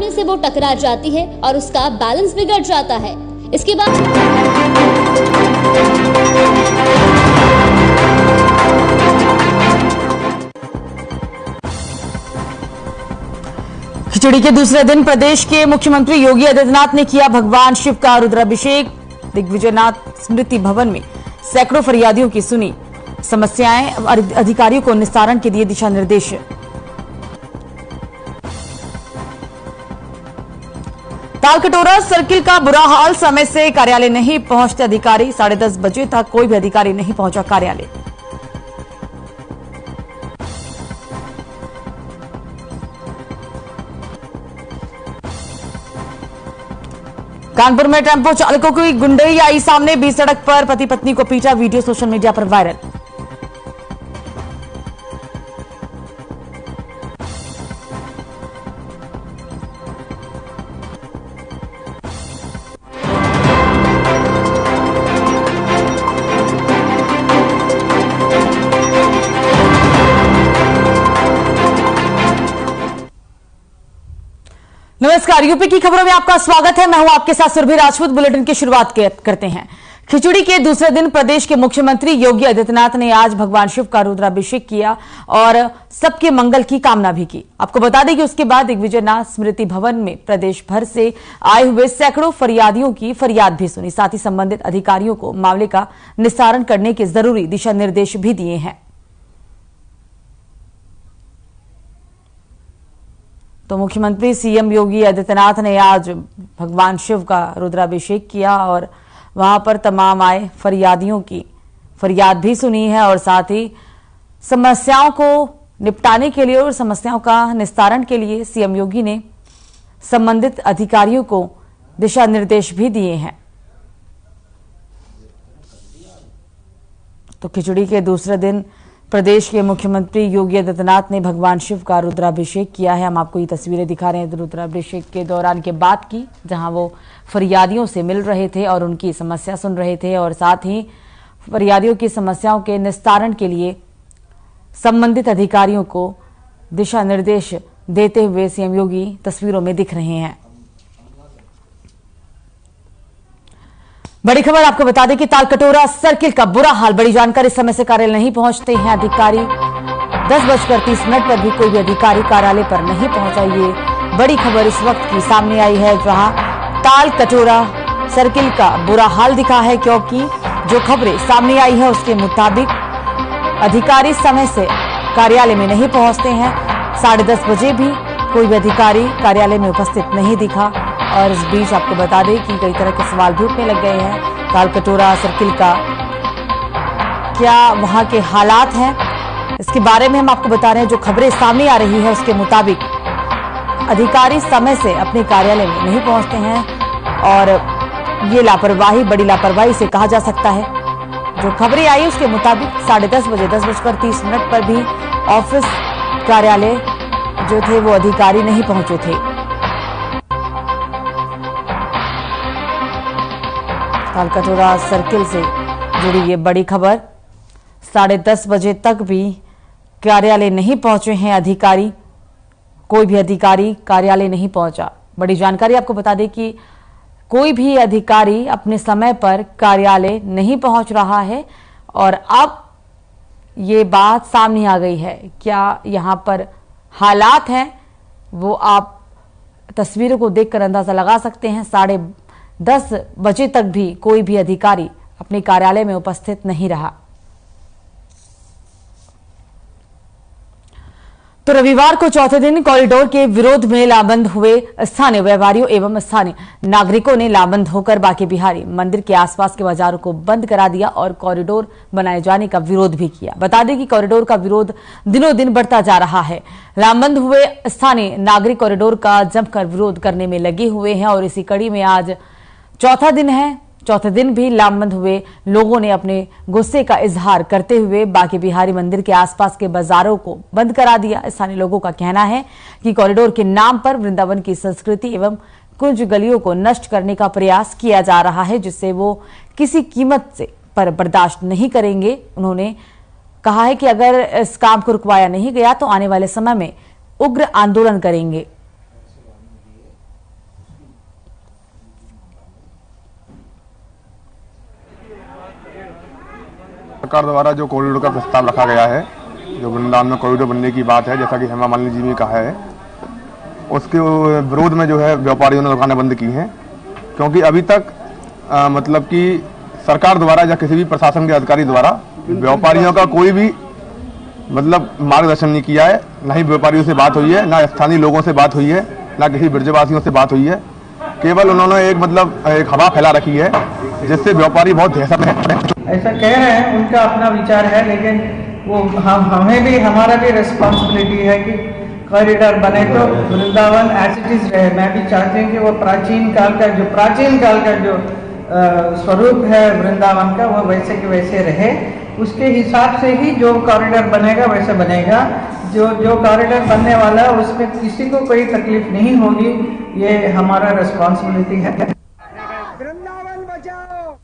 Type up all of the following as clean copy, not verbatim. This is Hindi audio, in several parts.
में से वो टकरा जाती है और उसका बैलेंस बिगड़ जाता है। इसके बाद खिचड़ी के दूसरे दिन प्रदेश के मुख्यमंत्री योगी आदित्यनाथ ने किया भगवान शिव का रुद्राभिषेक। दिग्विजयनाथ स्मृति भवन में सैकड़ों फरियादियों की सुनी समस्याएं, अधिकारियों को निस्तारण के दिए दिशा निर्देश। तालकटोरा सर्किल का बुरा हाल, समय से कार्यालय नहीं पहुंचते अधिकारी। 10:30 बजे तक कोई भी अधिकारी नहीं पहुंचा कार्यालय। कानपुर में टेम्पो चालकों की गुंडई आई सामने, बीच सड़क पर पति पत्नी को पीटा, वीडियो सोशल मीडिया पर वायरल। नमस्कार, यूपी की खबरों में आपका स्वागत है। मैं हूं आपके साथ सुरभि राजपूत। बुलेटिन की शुरुआत करते हैं। खिचड़ी के दूसरे दिन प्रदेश के मुख्यमंत्री योगी आदित्यनाथ ने आज भगवान शिव का रुद्राभिषेक किया और सबके मंगल की कामना भी की। आपको बता दें कि उसके बाद दिग्विजयनाथ स्मृति भवन में प्रदेश भर से आए हुए सैकड़ों फरियादियों की फरियाद भी सुनी। साथ ही संबंधित अधिकारियों को मामले का निस्तारण करने के जरूरी दिशा निर्देश भी दिए हैं। तो मुख्यमंत्री सीएम योगी आदित्यनाथ ने आज भगवान शिव का रुद्राभिषेक किया और वहां पर तमाम आए फरियादियों की फरियाद भी सुनी है और साथ ही समस्याओं को निपटाने के लिए और समस्याओं का निस्तारण के लिए सीएम योगी ने संबंधित अधिकारियों को दिशा निर्देश भी दिए हैं। तो खिचड़ी के दूसरे दिन प्रदेश के मुख्यमंत्री योगी आदित्यनाथ ने भगवान शिव का रुद्राभिषेक किया है। हम आपको ये तस्वीरें दिखा रहे हैं रुद्राभिषेक के दौरान के बात की, जहां वो फरियादियों से मिल रहे थे और उनकी समस्या सुन रहे थे और साथ ही फरियादियों की समस्याओं के निस्तारण के लिए संबंधित अधिकारियों को दिशा निर्देश देते हुए सीएम योगी तस्वीरों में दिख रहे हैं। बड़ी खबर आपको बता दें कि तालकटोरा सर्किल का बुरा हाल। बड़ी जानकारी, समय से कार्यालय नहीं पहुंचते हैं अधिकारी। 10:30 पर भी कोई भी अधिकारी कार्यालय पर नहीं पहुंचा। ये बड़ी खबर इस वक्त की सामने आई है, जहां तालकटोरा सर्किल का बुरा हाल दिखा है, क्योंकि जो खबरें सामने आई है उसके मुताबिक अधिकारी समय से कार्यालय में नहीं पहुंचते हैं। 10:30 बजे भी कोई भी अधिकारी कार्यालय में उपस्थित नहीं दिखा। और इस बीच आपको बता दें कि कई तरह के सवाल भी उठने लग गए हैं। तालकटोरा सर्किल का क्या वहां के हालात हैं, इसके बारे में हम आपको बता रहे हैं। जो खबरें सामने आ रही है उसके मुताबिक अधिकारी समय से अपने कार्यालय में नहीं पहुंचते हैं और ये लापरवाही, बड़ी लापरवाही से कहा जा सकता है। जो खबरें आई उसके मुताबिक 10:30 बजे 10:30 पर भी ऑफिस कार्यालय जो थे वो अधिकारी नहीं पहुंचे थे। तालकटोरा सर्किल से जुड़ी ये बड़ी खबर। 10:30 बजे तक भी कार्यालय नहीं पहुंचे हैं अधिकारी। कोई भी अधिकारी कार्यालय नहीं पहुंचा। बड़ी जानकारी आपको बता दें कि कोई भी अधिकारी अपने समय पर कार्यालय नहीं पहुंच रहा है और अब ये बात सामने आ गई है। क्या यहां पर हालात हैं वो आप तस्वीरों को देखकर अंदाजा लगा सकते हैं। 10:30 बजे तक भी कोई भी अधिकारी अपने कार्यालय में उपस्थित नहीं रहा। तो रविवार को चौथे दिन कॉरिडोर के विरोध में लामबंद हुए स्थानीय व्यापारियों एवं स्थानीय नागरिकों ने लामबंद होकर बांके बिहारी मंदिर के आसपास के बाजारों को बंद करा दिया और कॉरिडोर बनाए जाने का विरोध भी किया। बता दें कि कॉरिडोर का विरोध दिनों दिन बढ़ता जा रहा है। लामबंद हुए स्थानीय नागरिक कॉरिडोर का जमकर विरोध करने में लगे हुए हैं और इसी कड़ी में आज चौथा दिन है। चौथे दिन भी लामबंद हुए लोगों ने अपने गुस्से का इजहार करते हुए बांके बिहारी मंदिर के आसपास के बाजारों को बंद करा दिया। स्थानीय लोगों का कहना है कि कॉरिडोर के नाम पर वृंदावन की संस्कृति एवं कुछ गलियों को नष्ट करने का प्रयास किया जा रहा है, जिससे वो किसी कीमत से पर बर्दाश्त नहीं करेंगे। उन्होंने कहा है कि अगर इस काम को रुकवाया नहीं गया तो आने वाले समय में उग्र आंदोलन करेंगे। सरकार द्वारा जो कॉरिडोर का प्रस्ताव रखा गया है, जो वृंदावन में कॉरिडोर बनने की बात है, जैसा कि हेमा मालिनी जी ने कहा है, उसके विरोध में जो है व्यापारियों ने दुकानें बंद की हैं। क्योंकि अभी तक मतलब कि सरकार द्वारा या किसी भी प्रशासन के अधिकारी द्वारा व्यापारियों का कोई भी मतलब मार्गदर्शन नहीं किया है। ना ही व्यापारियों से बात हुई है, ना स्थानीय लोगों से बात हुई है, ना किसी ब्रजवासियों से बात हुई है। केवल उन्होंने एक हवा फैला रखी है, जिससे व्यापारी बहुत दहशत में है। ऐसा कह रहे हैं, उनका अपना विचार है, लेकिन वो हमारा भी रिस्पॉन्सिबिलिटी है कि कॉरिडोर बने तो वृंदावन एज इट इज रहे। मैं भी चाहती हूँ कि वो प्राचीन काल का जो स्वरूप है वृंदावन का, वो वैसे के वैसे रहे। उसके हिसाब से ही जो कॉरिडोर बनेगा वैसे बनेगा। जो कॉरिडोर बनने वाला है उसमें किसी को कोई तकलीफ नहीं होगी, ये हमारा रिस्पॉन्सिबिलिटी है। वृंदावन बचाओ।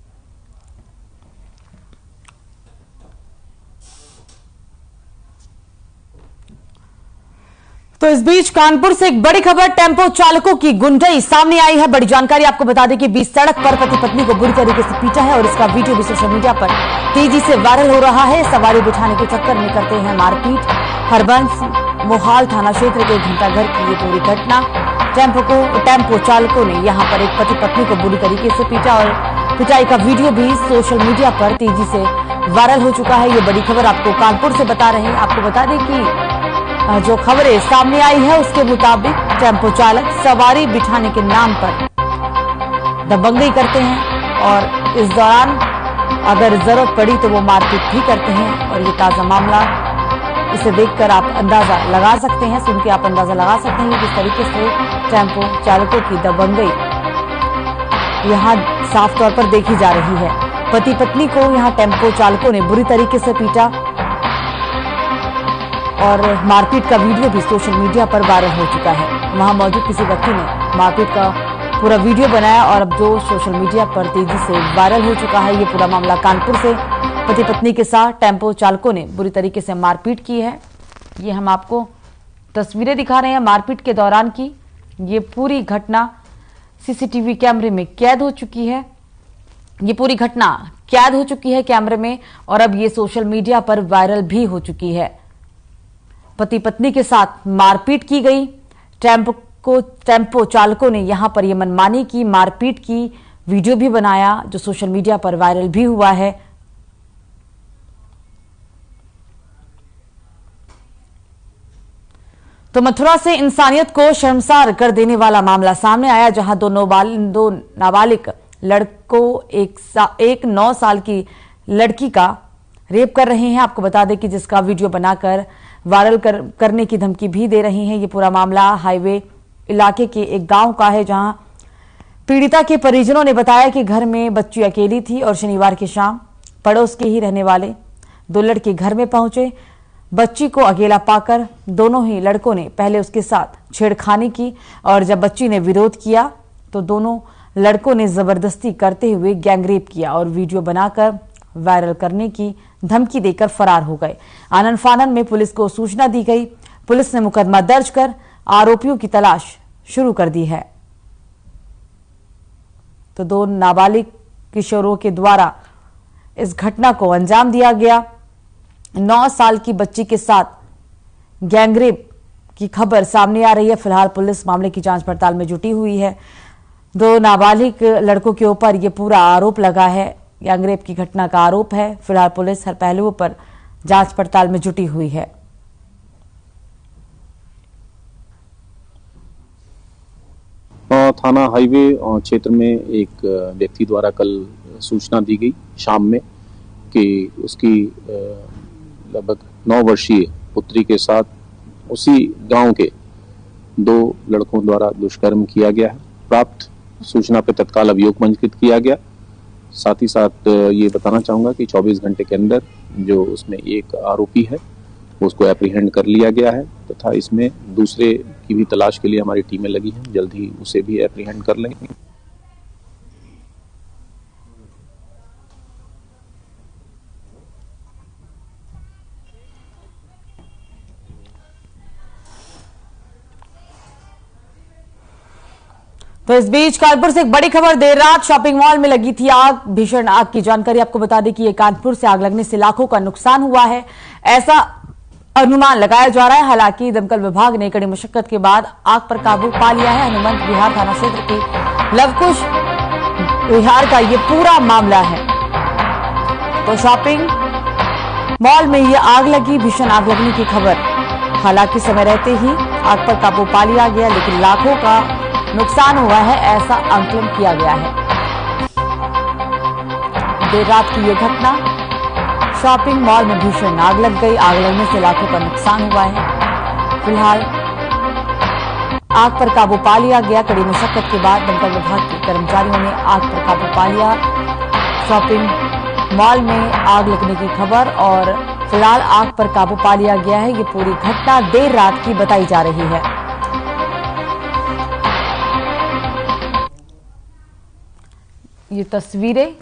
तो इस बीच कानपुर से एक बड़ी खबर, टेम्पो चालकों की गुंडई सामने आई है। बड़ी जानकारी आपको बता दें कि बीच सड़क पर पति पत्नी को बुरी तरीके से पीटा है और इसका वीडियो भी सोशल मीडिया पर तेजी से वायरल हो रहा है। सवारी बिठाने के चक्कर में करते हैं मारपीट। हरबंस मोहाल थाना क्षेत्र के घंटाघर की ये पूरी घटना। टेम्पो चालकों ने यहां पर एक पति पत्नी को बुरी तरीके से पीटा और पिटाई का वीडियो भी सोशल मीडिया पर तेजी से वायरल हो चुका है। ये बड़ी खबर आपको कानपुर से बता रहे हैं। आपको बता दें कि जो खबरें सामने आई है उसके मुताबिक टेम्पो चालक सवारी बिठाने के नाम पर दबंगई करते हैं और इस दौरान अगर जरूरत पड़ी तो वो मारपीट भी करते हैं। और ये ताजा मामला, इसे देखकर आप अंदाजा लगा सकते हैं, सुन के आप अंदाजा लगा सकते हैं किस तरीके से टेम्पो चालकों की दबंगई यहाँ साफ तौर पर देखी जा रही है। पति पत्नी को यहाँ टेम्पो चालकों ने बुरी तरीके से पीटा और मारपीट का वीडियो भी सोशल मीडिया पर वायरल हो चुका है। वहां मौजूद किसी व्यक्ति ने मारपीट का पूरा वीडियो बनाया और अब जो सोशल मीडिया पर तेजी से वायरल हो चुका है। ये पूरा मामला कानपुर से पति पत्नी के साथ टेम्पो चालकों ने बुरी तरीके से मारपीट की है। ये हम आपको तस्वीरें दिखा रहे हैं मारपीट के दौरान की। ये पूरी घटना सीसीटीवी कैमरे में कैद हो चुकी है। ये पूरी घटना कैद हो चुकी है कैमरे में और अब ये सोशल मीडिया पर वायरल भी हो चुकी है। पति पत्नी के साथ मारपीट की गई। टेम्पो चालकों ने यहां पर यह मनमानी की, मारपीट की, वीडियो भी बनाया जो सोशल मीडिया पर वायरल भी हुआ है। तो मथुरा से इंसानियत को शर्मसार कर देने वाला मामला सामने आया, जहां दो नाबालिग लड़कों एक 9 साल की लड़की का रेप कर रहे हैं। आपको बता दें कि जिसका वीडियो बनाकर वायरल करने की धमकी भी दे रही हैं। ये पूरा मामला हाईवे इलाके के एक गांव का है, जहां पीड़िता के परिजनों ने बताया कि घर में बच्ची अकेली थी और शनिवार की शाम पड़ोस के ही रहने वाले 2 लड़के घर में पहुंचे। बच्ची को अकेला पाकर दोनों ही लड़कों ने पहले उसके साथ छेड़खानी की और जब बच्ची ने विरोध किया तो दोनों लड़कों ने जबरदस्ती करते हुए गैंगरेप किया और वीडियो बनाकर वायरल करने की धमकी देकर फरार हो गए। आनन फानन में पुलिस को सूचना दी गई। पुलिस ने मुकदमा दर्ज कर आरोपियों की तलाश शुरू कर दी है। तो 2 नाबालिग किशोरों के द्वारा इस घटना को अंजाम दिया गया। 9 साल की बच्ची के साथ गैंगरेप की खबर सामने आ रही है। फिलहाल पुलिस मामले की जांच पड़ताल में जुटी हुई है। 2 नाबालिग लड़कों के ऊपर यह पूरा आरोप लगा है, गैंगरेप की घटना का आरोप है। फिलहाल पुलिस हर पहलुओं पर जांच पड़ताल में जुटी हुई है। थाना हाईवे क्षेत्र में एक व्यक्ति द्वारा कल सूचना दी गई शाम में कि उसकी लगभग 9 वर्षीय पुत्री के साथ उसी गांव के 2 लड़कों द्वारा दुष्कर्म किया गया है। प्राप्त सूचना पर तत्काल अभियोग पंजीकृत किया गया। साथ ही साथ ये बताना चाहूंगा कि 24 घंटे के अंदर जो उसमें एक आरोपी है उसको एप्रीहेंड कर लिया गया है तथा इसमें दूसरे की भी तलाश के लिए हमारी टीमें लगी हैं। जल्द ही उसे भी एप्रीहेंड कर लेंगे। तो इस बीच कानपुर से एक बड़ी खबर, देर रात शॉपिंग मॉल में लगी थी आग, भीषण आग की जानकारी आपको बता दें कि ये कानपुर से आग लगने से लाखों का नुकसान हुआ है, ऐसा अनुमान लगाया जा रहा है। हालांकि दमकल विभाग ने कड़ी मशक्कत के बाद आग पर काबू पा लिया है। हनुमंत विहार थाना क्षेत्र के लवकुश विहार का ये पूरा मामला है। तो शॉपिंग मॉल में ये आग लगी, भीषण आग लगने की खबर। हालांकि समय रहते ही आग पर काबू पा लिया गया, लेकिन लाखों का नुकसान हुआ है, ऐसा आकलन किया गया है। देर रात की यह घटना, शॉपिंग मॉल में भीषण आग लग गई, आग लगने से लाखों का नुकसान हुआ है। फिलहाल आग पर काबू पा लिया गया। कड़ी मशक्कत के बाद दमकल विभाग के कर्मचारियों ने आग पर काबू पा लिया। शॉपिंग मॉल में आग लगने की खबर और फिलहाल आग पर काबू पा लिया गया है। ये पूरी घटना देर रात की बताई जा रही है। ये तस्वीरें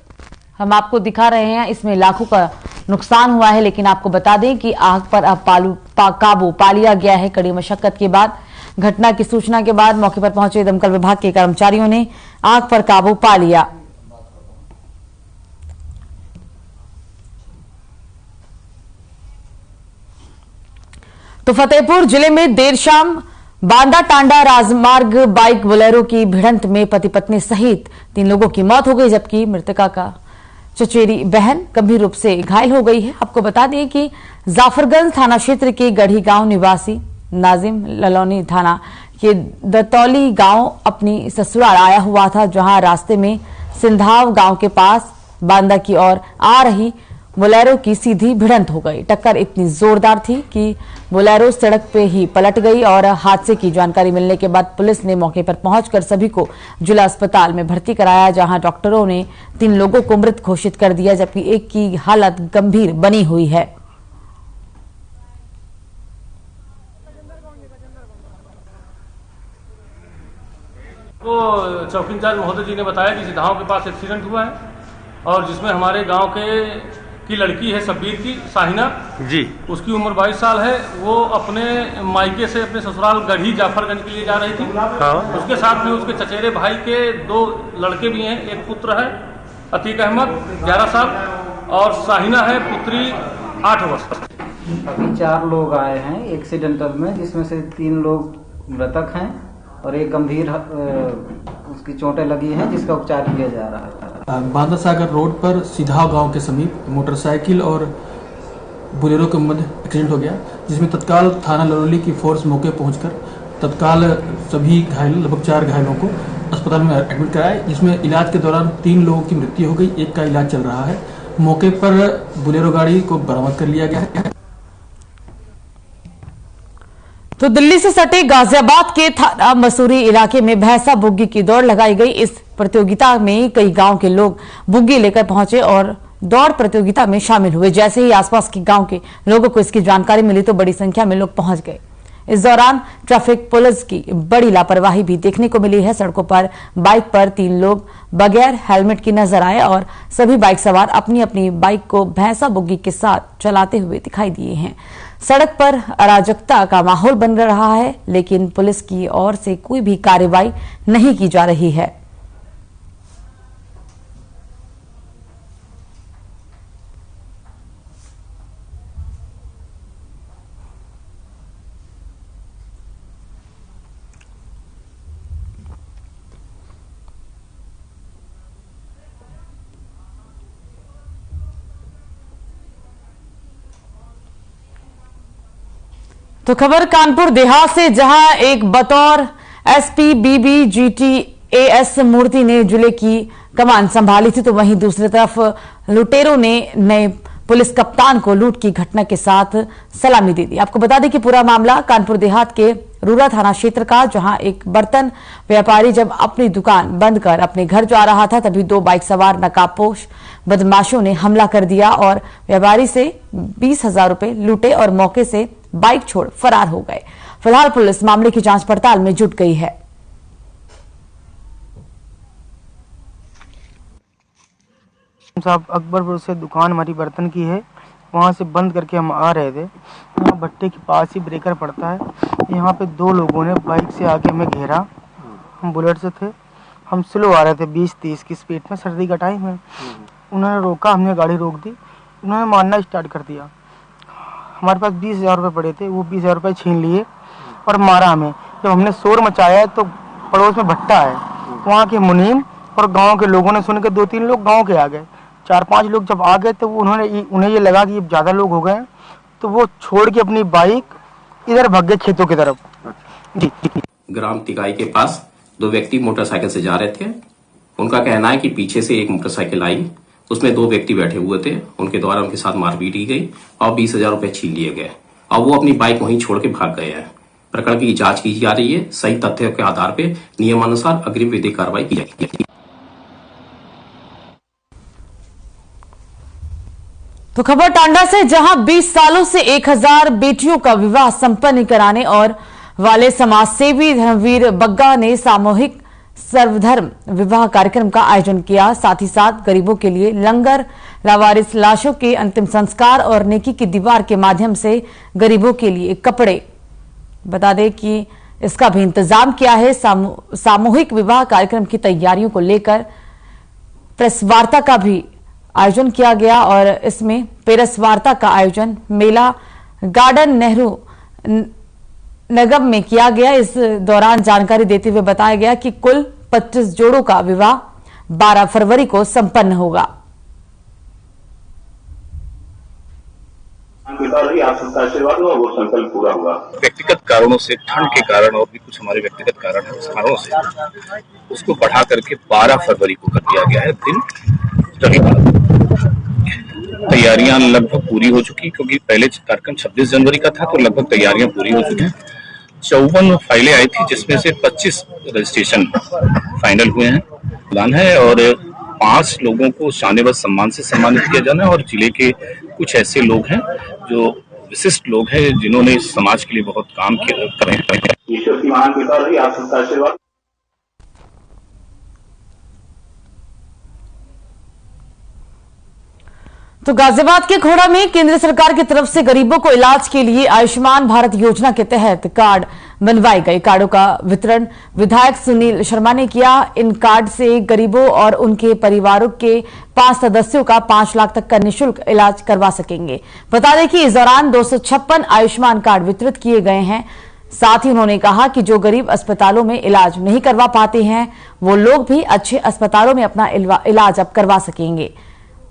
हम आपको दिखा रहे हैं, इसमें लाखों का नुकसान हुआ है, लेकिन आपको बता दें कि आग पर अब काबू पा लिया गया है। कड़ी मशक्कत के बाद, घटना की सूचना के बाद मौके पर पहुंचे दमकल विभाग के कर्मचारियों ने आग पर काबू पा लिया। तो फतेहपुर जिले में देर शाम बांदा टांडा राजमार्ग बाइक बोलेरो की भिड़ंत में पति पत्नी सहित 3 लोगों की मौत हो गई, जबकि मृतका का चचेरी बहन गंभीर रूप से घायल हो गई है। आपको बता दें कि जाफरगंज थाना क्षेत्र के गढ़ी गांव निवासी नाजिम ललौनी थाना के दतौली गांव अपनी ससुराल आया हुआ था, जहां रास्ते में सिंधाव गांव के पास बांदा की ओर आ रही बोलेरो की सीधी भिड़ंत हो गई। टक्कर इतनी जोरदार थी कि बोलेरो सड़क पे ही पलट गई और हादसे की जानकारी मिलने के बाद पुलिस ने मौके पर पहुंचकर सभी को जिला अस्पताल में भर्ती कराया, जहां डॉक्टरों ने 3 लोगों को मृत घोषित कर दिया, जबकि एक की हालत गंभीर बनी हुई है। तो चौकी इंचार्ज महोदय जी ने बताया कि सिधाओं के पास एक्सीडेंट हुआ है और जिसमें हमारे गांव की लड़की है शब्बीर की साहिना जी, उसकी उम्र 22 साल है। वो अपने मायके से अपने ससुराल गढ़ी जाफरगंज के लिए जा रही थी। हाँ। उसके साथ में उसके चचेरे भाई के 2 लड़के भी हैं, एक पुत्र है अतीक अहमद 11 साल और साहिना है पुत्री 8 वर्ष। अभी 4 लोग आए हैं एक्सीडेंटल में, जिसमें से 3 लोग मृतक हैं और एक गंभीर उसकी चोटें लगी हैं, जिसका उपचार किया जा रहा है। बांदा सागर रोड पर सिधाव गांव के समीप मोटरसाइकिल और बोलेरो के मध्य एक्सीडेंट हो गया, जिसमें तत्काल थाना लरौली की फोर्स मौके पहुंचकर तत्काल सभी घायलों, लगभग 4 घायलों को अस्पताल में एडमिट कराया, जिसमें इलाज के दौरान 3 लोगों की मृत्यु हो गई, एक का इलाज चल रहा है। मौके पर बोलेरो गाड़ी को बरामद कर लिया गया है। तो दिल्ली से सटे गाजियाबाद के थाना मसूरी इलाके में भैंसा बुग्गी की दौड़ लगाई गई। इस प्रतियोगिता में कई गांव के लोग बुग्गी लेकर पहुंचे और दौड़ प्रतियोगिता में शामिल हुए। जैसे ही आसपास के गांव के लोगों को इसकी जानकारी मिली तो बड़ी संख्या में लोग पहुंच गए। इस दौरान ट्रैफिक पुलिस की बड़ी लापरवाही भी देखने को मिली है। सड़कों पर बाइक पर 3 लोग बगैर हेलमेट की नजर आए और सभी बाइक सवार अपनी अपनी बाइक को भैंसा बुग्गी के साथ चलाते हुए दिखाई दिए हैं। सड़क पर अराजकता का माहौल बन रहा है, लेकिन पुलिस की ओर से कोई भी कार्रवाई नहीं की जा रही है। तो खबर कानपुर देहात से, जहां एक बतौर एसपी BBGTAS मूर्ति ने जिले की कमान संभाली थी, तो वहीं दूसरी तरफ लुटेरों ने नए पुलिस कप्तान को लूट की घटना के साथ सलामी दे दी। आपको बता दें कि पूरा मामला कानपुर देहात के रूरा थाना क्षेत्र का, जहां एक बर्तन व्यापारी जब अपनी दुकान बंद कर अपने घर जा रहा था, तभी 2 बाइक सवार नकाबपोश बदमाशों ने हमला कर दिया और व्यापारी से 20,000 रुपए लूटे और मौके से बाइक छोड़ फरार हो गए। फिलहाल पुलिस मामले की जांच पड़ताल में जुट गई है। साहब अकबरपुर से दुकान हमारी बर्तन की है, वहाँ से बंद करके हम आ रहे थे। यहाँ भट्टे के पास ही ब्रेकर पड़ता है, यहाँ पे 2 लोगों ने बाइक से आके हमें घेरा। हम बुलेट से थे, हम स्लो आ रहे थे 20-30 की स्पीड में, सर्दी का टाइम है। उन्होंने रोका, हमने गाड़ी रोक दी, उन्होंने मारना स्टार्ट कर दिया। हमारे पास 20,000 रुपये पड़े थे, वो 20,000 रुपये छीन लिए और मारा हमें। जब हमने शोर मचाया तो पड़ोस में भट्टा है, वहाँ के मुनीम और गांव के लोगों ने सुन के 2-3 लोग गांव के आ गए। 4-5 लोग जब आ गए तो उन्हें ये लगा कि ज़्यादा लोग हो गए, तो वो छोड़ के अपनी बाइक इधर भाग गए खेतों की तरफ। जी। ग्राम तिगाई के पास 2 व्यक्ति मोटरसाइकिल से जा रहे थे। उनका कहना है कि पीछे से एक मोटरसाइकिल आई, उसमें 2 व्यक्ति बैठे हुए थे। उनके द्वारा उनके साथ मारपीट की गई और 20,000 रुपए छीन लिए गए और वो अपनी बाइक वहीं छोड़ के भाग गए हैं। प्रकरण की जांच की जा रही है। सही तथ्यों के आधार पर नियमानुसार अग्रिम विधिक कार्रवाई की जाएगी। तो खबर टांडा से, जहां 20 सालों से 1000 बेटियों का विवाह संपन्न कराने और वाले समाजसेवी धर्मवीर बग्गा ने सामूहिक सर्वधर्म विवाह कार्यक्रम का आयोजन किया। साथ ही साथ गरीबों के लिए लंगर, लावारिस लाशों के अंतिम संस्कार और नेकी की दीवार के माध्यम से गरीबों के लिए कपड़े। बता दें कि इसका भी इंतजाम किया है। सामूहिक विवाह कार्यक्रम की तैयारियों को लेकर प्रेस वार्ता का भी आयोजन किया गया और इसमें प्रेस वार्ता का आयोजन मेला गार्डन नेहरू नगर में किया गया। इस दौरान जानकारी देते हुए बताया गया कि कुल 25 जोड़ों का विवाह 12 फरवरी को संपन्न होगा। आपका आशीर्वाद हुआ, वो संकल्प पूरा हुआ। व्यक्तिगत कारणों से, ठंड के कारण और भी कुछ हमारे व्यक्तिगत कारण है, उस कारणों से उसको बढ़ा करके 12 फरवरी को कर दिया गया है, दिन रविवार। तैयारियां लगभग पूरी हो चुकी, क्योंकि पहले कार्यक्रम 26 जनवरी का था, तो लगभग तैयारियां पूरी हो चुकी हैं। 54 फाइलें आई थी, जिसमें से 25 रजिस्ट्रेशन फाइनल हुए हैं, प्लान है और 5 लोगों को शानवाज सम्मान से सम्मानित किया जाना है। और जिले के कुछ ऐसे लोग हैं जो विशिष्ट लोग हैं, जिन्होंने समाज के लिए बहुत काम करे हैं। ईश्वर की महान कृपा रही, आप सबका आशीर्वाद। तो गाजियाबाद के खोड़ा में केंद्र सरकार की तरफ से गरीबों को इलाज के लिए आयुष्मान भारत योजना के तहत कार्ड बनवाए गए। कार्डों का वितरण विधायक सुनील शर्मा ने किया। इन कार्ड से गरीबों और उनके परिवारों के 5 सदस्यों का 5 लाख तक का निःशुल्क इलाज करवा सकेंगे। बता दें कि इस दौरान 256 आयुष्मान कार्ड वितरित किए गए हैं। साथ ही उन्होंने कहा कि जो गरीब अस्पतालों में इलाज नहीं करवा पाते हैं, वो लोग भी अच्छे अस्पतालों में अपना इलाज अब करवा सकेंगे।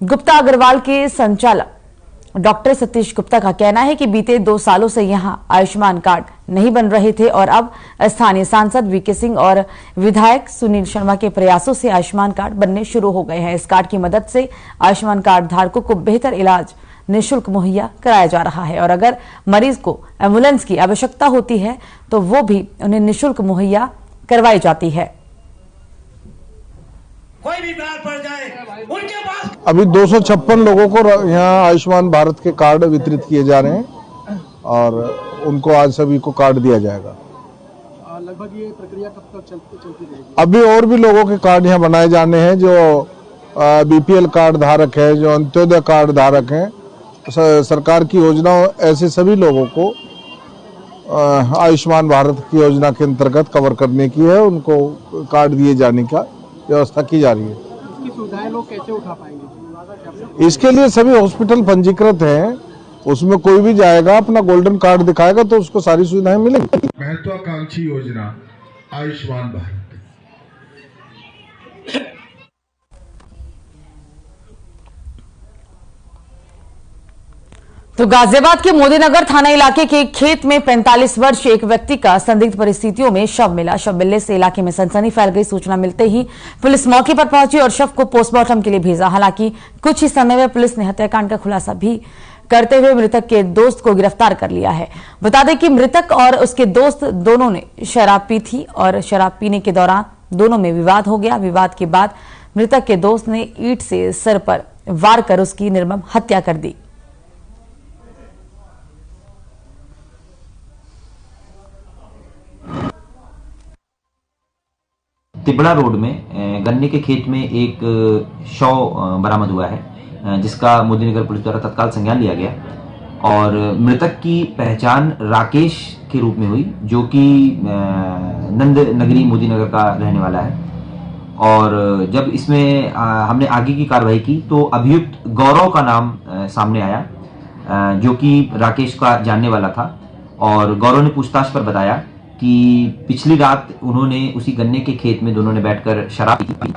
गुप्ता अग्रवाल के संचालक डॉक्टर सतीश गुप्ता का कहना है कि बीते 2 सालों से यहां आयुष्मान कार्ड नहीं बन रहे थे और अब स्थानीय सांसद वीके सिंह और विधायक सुनील शर्मा के प्रयासों से आयुष्मान कार्ड बनने शुरू हो गए हैं। इस कार्ड की मदद से आयुष्मान कार्ड धारकों को बेहतर इलाज निःशुल्क मुहैया कराया जा रहा है और अगर मरीज को एम्बुलेंस की आवश्यकता होती है तो वो भी उन्हें निःशुल्क मुहैया करवाई जाती है। कोई भी बीमार पड़ जाए उनके पास अभी 256 लोगों को यहाँ आयुष्मान भारत के कार्ड वितरित किए जा रहे हैं और उनको आज सभी को कार्ड दिया जाएगा। लगभग ये प्रक्रिया कब तक चलती रहेगी? अभी और भी लोगों के कार्ड यहाँ बनाए जाने हैं, जो बीपीएल कार्ड धारक है, जो अंत्योदय कार्ड धारक हैं। सरकार की योजनाओं ऐसे सभी लोगों को आयुष्मान भारत की योजना के अंतर्गत कवर करने की है, उनको कार्ड दिए जाने का व्यवस्था की जा रही है। इसकी सुविधाएं लोग कैसे उठा पाएंगे? इसके लिए सभी हॉस्पिटल पंजीकृत हैं, उसमें कोई भी जाएगा अपना गोल्डन कार्ड दिखाएगा तो उसको सारी सुविधाएं मिलेंगी। महत्वाकांक्षी योजना आयुष्मान भारत। तो गाजियाबाद के मोदीनगर थाना इलाके के एक खेत में 45 वर्षीय एक व्यक्ति का संदिग्ध परिस्थितियों में शव मिला। शव मिलने से इलाके में सनसनी फैल गई। सूचना मिलते ही पुलिस मौके पर पहुंची और शव को पोस्टमार्टम के लिए भेजा। हालांकि कुछ ही समय में पुलिस ने हत्याकांड का खुलासा भी करते हुए मृतक के दोस्त को गिरफ्तार कर लिया है। बता दें कि मृतक और उसके दोस्त दोनों ने शराब पी थी और शराब पीने के दौरान दोनों में विवाद हो गया। विवाद के बाद मृतक के दोस्त ने ईंट से सिर पर वार कर उसकी निर्मम हत्या कर दी। तिबड़ा रोड में गन्ने के खेत में एक शव बरामद हुआ है, जिसका मोदीनगर पुलिस द्वारा तत्काल संज्ञान लिया गया और मृतक की पहचान राकेश के रूप में हुई, जो कि नंद नगरी मोदीनगर का रहने वाला है और जब इसमें हमने आगे की कार्रवाई की तो अभियुक्त गौरव का नाम सामने आया, जो कि राकेश का जानने वाला था। और गौरव ने पूछताछ पर बताया कि पिछली रात उन्होंने उसी गन्ने के खेत में दोनों ने बैठकर शराब पी।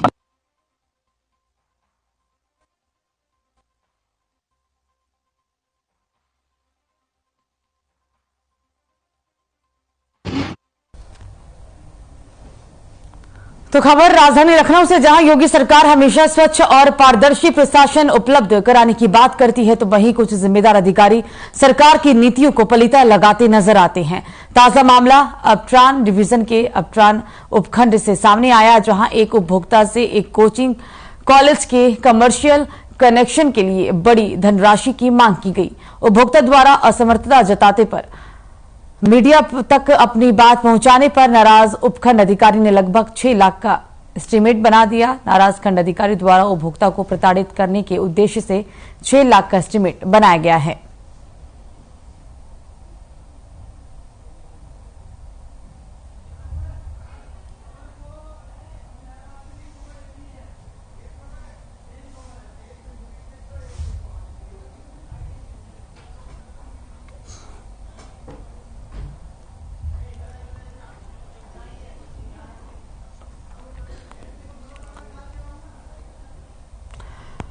तो खबर राजधानी लखनऊ से, जहां योगी सरकार हमेशा स्वच्छ और पारदर्शी प्रशासन उपलब्ध कराने की बात करती है, तो वहीं कुछ जिम्मेदार अधिकारी सरकार की नीतियों को पलीता लगाते नजर आते हैं। ताजा मामला अपट्रान डिवीजन के अपट्रान उपखंड से सामने आया, जहां एक उपभोक्ता से एक कोचिंग कॉलेज के कमर्शियल कनेक्शन के लिए बड़ी धनराशि की मांग की गई। उपभोक्ता द्वारा असमर्थता जताते पर मीडिया तक अपनी बात पहुंचाने पर नाराज उपखंड अधिकारी ने लगभग 6 लाख का एस्टीमेट बना दिया। नाराज खंड अधिकारी द्वारा उपभोक्ता को प्रताड़ित करने के उद्देश्य से 6 लाख का एस्टीमेट बनाया गया है।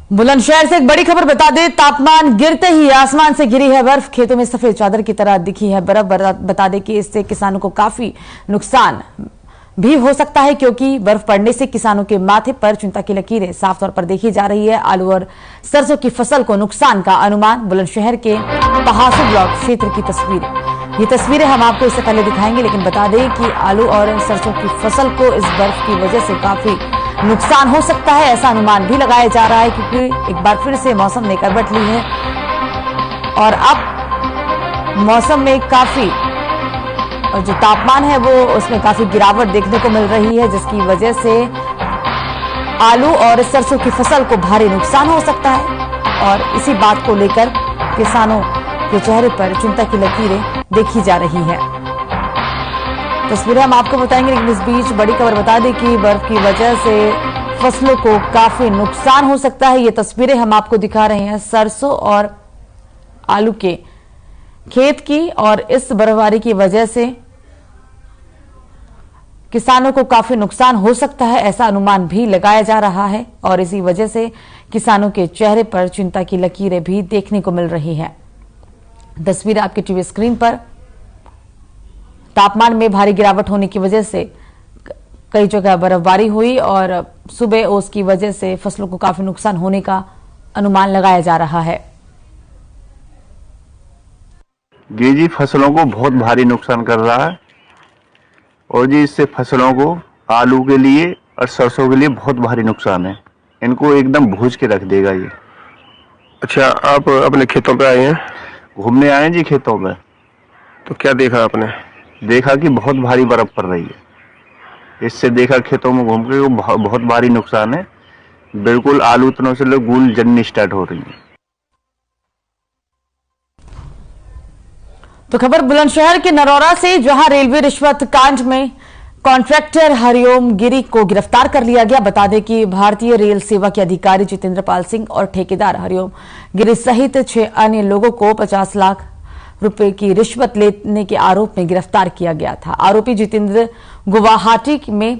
बुलंदशहर से एक बड़ी खबर बता दें, तापमान गिरते ही आसमान से गिरी है बर्फ, खेतों में सफेद चादर की तरह दिखी है बर्फ। बता दें कि इससे किसानों को काफी नुकसान भी हो सकता है, क्योंकि बर्फ पड़ने से किसानों के माथे पर चिंता की लकीरें साफ तौर पर देखी जा रही है। आलू और सरसों की फसल को नुकसान का अनुमान। बुलंदशहर के पहासू ब्लॉक क्षेत्र की तस्वीरें, ये तस्वीरें हम आपको इससे पहले दिखाएंगे, लेकिन बता दें कि आलू और सरसों की फसल को इस बर्फ की वजह से काफी नुकसान हो सकता है, ऐसा अनुमान भी लगाया जा रहा है, क्योंकि एक बार फिर से मौसम ने करवट ली है और अब मौसम में काफी जो तापमान है वो उसमें काफी गिरावट देखने को मिल रही है, जिसकी वजह से आलू और सरसों की फसल को भारी नुकसान हो सकता है। और इसी बात को लेकर किसानों के चेहरे पर चिंता की लकीरें देखी जा रही है। तस्वीरें हम आपको बताएंगे, लेकिन इस बीच बड़ी खबर बता दें कि बर्फ की वजह से फसलों को काफी नुकसान हो सकता है। ये तस्वीरें हम आपको दिखा रहे हैं सरसों और आलू के खेत की, और इस बर्फबारी की वजह से किसानों को काफी नुकसान हो सकता है, ऐसा अनुमान भी लगाया जा रहा है। और इसी वजह से किसानों के चेहरे पर चिंता की लकीरें भी देखने को मिल रही है। तस्वीर आपके टीवी स्क्रीन पर। तापमान में भारी गिरावट होने की वजह से कई जगह बर्फबारी हुई और सुबह ओस की वजह से फसलों को काफी नुकसान होने का अनुमान लगाया जा रहा है। जी फसलों को बहुत भारी नुकसान कर रहा है, और जी इससे फसलों को आलू के लिए और सरसों के लिए बहुत भारी नुकसान है। इनको एकदम भूज के रख देगा ये। अच्छा, आप अपने खेतों पे आए हैं? घूमने आए हैं जी खेतों में। तो क्या देखा आपने? देखा कि बहुत भारी बर्फ पड़ रही है। इससे देखा खेतों में घूम के बहुत भारी नुकसान है। बिल्कुल आलू तनों से लोग गूल जननी स्टार्ट हो रही है। तो खबर बुलंदशहर के नरौरा से, जहां रेलवे रिश्वत कांड में कॉन्ट्रैक्टर हरिओम गिरी को गिरफ्तार कर लिया गया। बता दें कि भारतीय रेल सेवा के अधिकारी जितेंद्र पाल सिंह और ठेकेदार हरिओम गिरी सहित 6 अन्य लोगों को 50 लाख रुपए की रिश्वत लेने के आरोप में गिरफ्तार किया गया था। आरोपी जितेंद्र गुवाहाटी में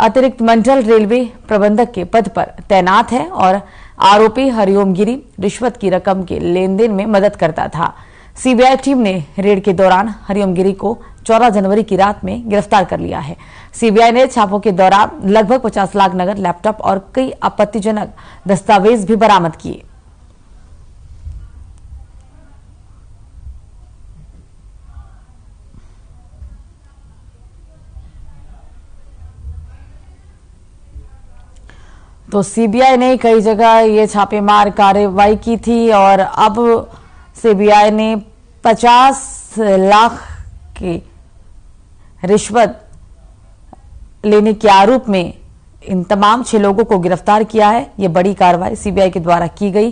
अतिरिक्त मंडल रेलवे प्रबंधक के पद पर तैनात है और आरोपी हरिओम गिरी रिश्वत की रकम के लेन देन में मदद करता था। सीबीआई टीम ने रेड के दौरान हरिओम गिरी को 14 जनवरी की रात में गिरफ्तार कर लिया है। सीबीआई ने छापों के दौरान लगभग 50 लाख नगद, लैपटॉप और कई आपत्तिजनक दस्तावेज भी बरामद किए। तो सीबीआई ने कई जगह ये छापेमार कार्रवाई की थी और अब सीबीआई ने 50 लाख की रिश्वत लेने के आरोप में इन तमाम 6 लोगों को गिरफ्तार किया है। ये बड़ी कार्रवाई सीबीआई के द्वारा की गई।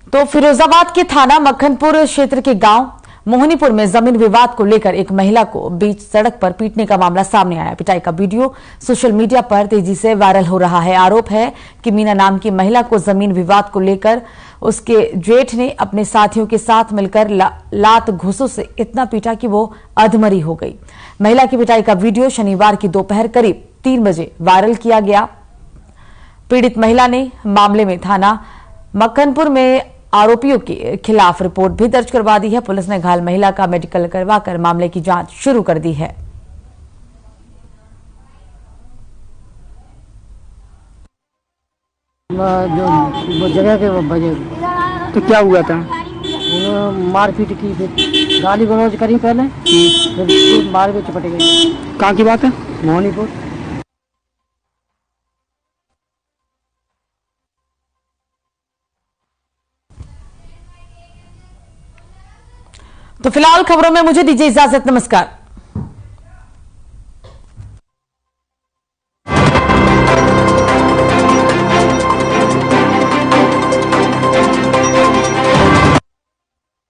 तो फिरोजाबाद के थाना मक्खनपुर क्षेत्र के गांव मोहनीपुर में जमीन विवाद को लेकर एक महिला को बीच सड़क पर पीटने का मामला सामने आया। पिटाई का वीडियो सोशल मीडिया पर तेजी से वायरल हो रहा है। आरोप है कि मीना नाम की महिला को जमीन विवाद को लेकर उसके जेठ ने अपने साथियों के साथ मिलकर लात घूसों से इतना पीटा कि वो अधमरी हो गई। महिला की पिटाई का वीडियो शनिवार की दोपहर करीब 3 बजे वायरल किया गया। पीड़ित महिला ने मामले में थाना मक्खनपुर में आरोपियों के खिलाफ रिपोर्ट भी दर्ज करवा दी है। पुलिस ने घायल महिला का मेडिकल करवाकर मामले की जांच शुरू कर दी है। जो जगह के वजह तो क्या हुआ था? मारपीट की, फिर गाली गलौज करी पहले, फिर मार के चपट गई। कहाँ की बात है? मोहनीपुर। तो फिलहाल खबरों में मुझे दीजिए इजाजत। नमस्कार।